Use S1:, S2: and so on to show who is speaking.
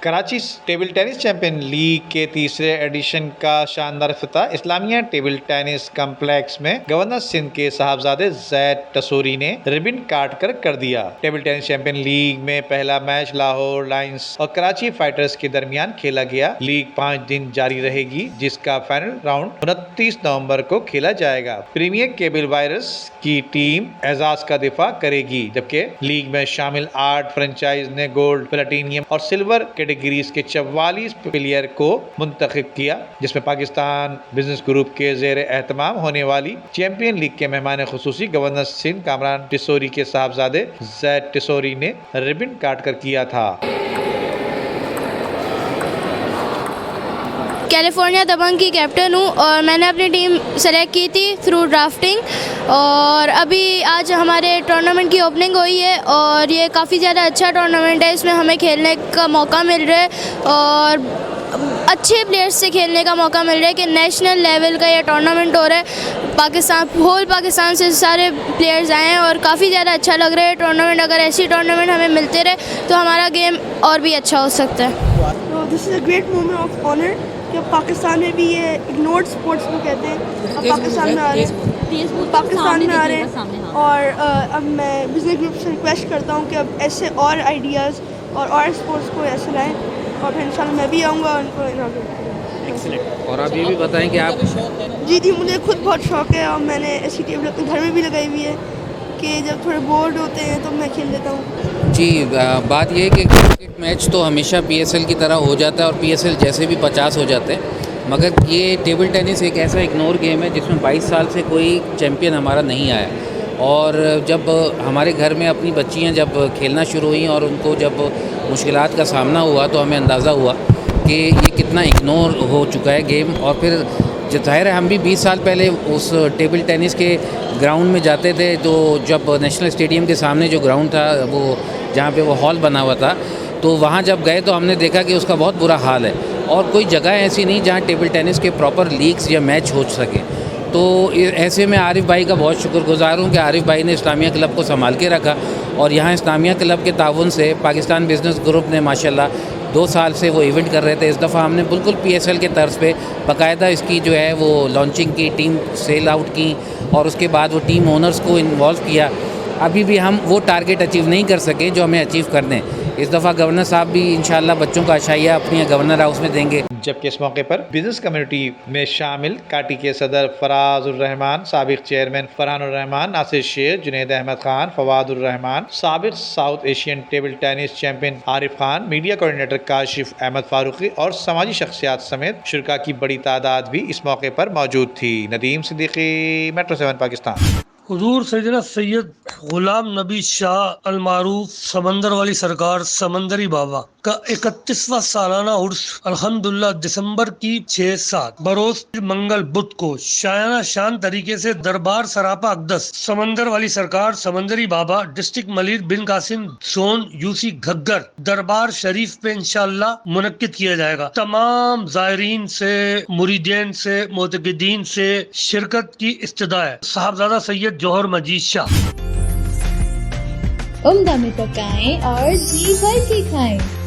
S1: Karachi table tennis champion league के तीसरे addition का शानदार इफ्तिताह इस्लामिया टेबल टेनिस कॉम्प्लेक्स में गवर्नर सिंध के साहबजादे जैद टसूरी ने रिबन काट कर दिया। टेबल टेनिस चैंपियन लीग में पहला मैच लाहौर लायंस और कराची फाइटर्स के दरमियान खेला गया। लीग 5 दिन जारी रहेगी, जिसका फाइनल राउंड 29 नवंबर को खेला जाएगा। प्रीमियर केबल वायरस की टीम एजाज का दिफा करेगी, जबकि लीग में शामिल 8 फ्रेंचाइज ने गोल्ड, प्लेटिनियम और सिल्वर कैटेगरीज के 44 प्लेयर को मुंतखब किया, जिसमें पाकिस्तान बिजनेस ग्रुप के ज़ेर एहतमाम होने वाली चैंपियन लीग के मेहमान खुसूसी गवर्नर सिंध कामरान टिसोरी के साहबजादे जैद टिसोरी ने रिबन काट कर किया था।
S2: कैलिफोर्निया दबंग की कैप्टन हूँ और मैंने अपनी टीम सेलेक्ट की थी थ्रू ड्राफ्टिंग, और अभी आज हमारे टूर्नामेंट की ओपनिंग हुई है और ये काफ़ी ज़्यादा अच्छा टूर्नामेंट है। इसमें हमें खेलने का मौका मिल रहा है और अच्छे प्लेयर्स से खेलने का मौका मिल रहा है कि नेशनल लेवल का ये टूर्नामेंट हो रहा है। पाकिस्तान से सारे प्लेयर्स आए हैं और काफ़ी ज़्यादा अच्छा लग रहा है टूर्नामेंट। अगर ऐसी टूर्नामेंट हमें मिलते रहे तो हमारा गेम और भी अच्छा हो सकता है।
S3: This is a great moment of honour कि पाकिस्तान में भी ये इग्नोर्ड स्पोर्ट्स को कहते हैं, अब पाकिस्तान में आ रहे हैं। और अब मैं बिजनेस ग्रुप से रिक्वेस्ट करता हूँ कि अब ऐसे और आइडियाज़ और स्पोर्ट्स को ऐसे लाएँ, और फिर इंशाल्लाह मैं भी आऊँगा उनको इनॉग्रेट।
S4: और आप ये भी बताएं कि आप
S3: जी मुझे खुद बहुत शौक़ है और मैंने ऐसी टेबल अपने घर में भी लगाई हुई है कि जब थोड़े बोर्ड होते हैं तो मैं खेल लेता हूँ।
S4: जी, बात ये है कि क्रिकेट मैच तो हमेशा पीएसएल की तरह हो जाता है और पीएसएल जैसे भी 50 हो जाते हैं, मगर ये टेबल टेनिस एक ऐसा इग्नोर गेम है जिसमें 22 साल से कोई चैम्पियन हमारा नहीं आया। और जब हमारे घर में अपनी बच्चियाँ जब खेलना शुरू हुई और उनको जब मुश्किलात का सामना हुआ तो हमें अंदाज़ा हुआ कि ये कितना इग्नोर हो चुका है गेम। और फिर जाहिर है हम भी 20 साल पहले उस टेबल टेनिस के ग्राउंड में जाते थे, तो जब नेशनल स्टेडियम के सामने जो ग्राउंड था वो जहाँ पे वो हॉल बना हुआ था, तो वहाँ जब गए तो हमने देखा कि उसका बहुत बुरा हाल है और कोई जगह ऐसी नहीं जहाँ टेबल टेनिस के प्रॉपर लीग्स या मैच हो सके। तो ऐसे में आरिफ भाई का बहुत शुक्रगुजार हूँ कि आरिफ भाई ने इस्लामिया क्लब को संभाल के रखा और यहाँ इस्लामिया क्लब के ताउन से पाकिस्तान बिजनेस ग्रुप ने माशाल्लाह 2 साल से वो इवेंट कर रहे थे। इस दफ़ा हमने बिल्कुल पीएसएल के तर्ज पे बाकायदा इसकी जो है वो लॉन्चिंग की, टीम सेल आउट की और उसके बाद वो टीम ओनर्स को इन्वॉल्व किया। अभी भी हम वो टारगेट अचीव नहीं कर सके जो हमें अचीव करने। इस दफ़ा गवर्नर साहब भी इंशाल्लाह बच्चों का अशाइया अपनी गवर्नर हाउस में देंगे।
S1: जबकि इस मौके पर बिजनेस कम्युनिटी में शामिल काटी के सदर फराजुर रहमान, साबिक चेयरमैन फरहानुर रहमान, नासिर शेर, जुनैद अहमद खान, फवादुर रहमान, साबिक South Asian table tennis champion Arif Khan, media coordinator Kashif Ahmed Farooqui और समाजी शख्सियात समेत शुरका की बड़ी तादाद भी इस मौके पर मौजूद थी। नदीम सिद्दीकी, मेट्रो 7 पाकिस्तान।
S5: हुजूर सैयदना सैयद गुलाम नबी शाह अल मारूफ समंदर वाली सरकार समंदरी बाबा का 31वां सालाना उर्स अल्हम्दुलिल्लाह दिसंबर की 6-7 बरोज मंगल बुध को शायाना शान तरीके से दरबार सरापा अकदस समंदर वाली सरकार समंदरी बाबा डिस्ट्रिक्ट मलिक बिन कासिम जोन यूसी घग्गर दरबार शरीफ पे इंशाअल्लाह मुनक्किद किया जाएगा। तमाम ज़ायरीन से, मुरीदीन से, मोतक़िदीन से शिरकत की इस्तदा है। साहबजादा सैयद जौहर मजीद शाह।
S6: उम्दा में पकाएं और जी भर के खाएं।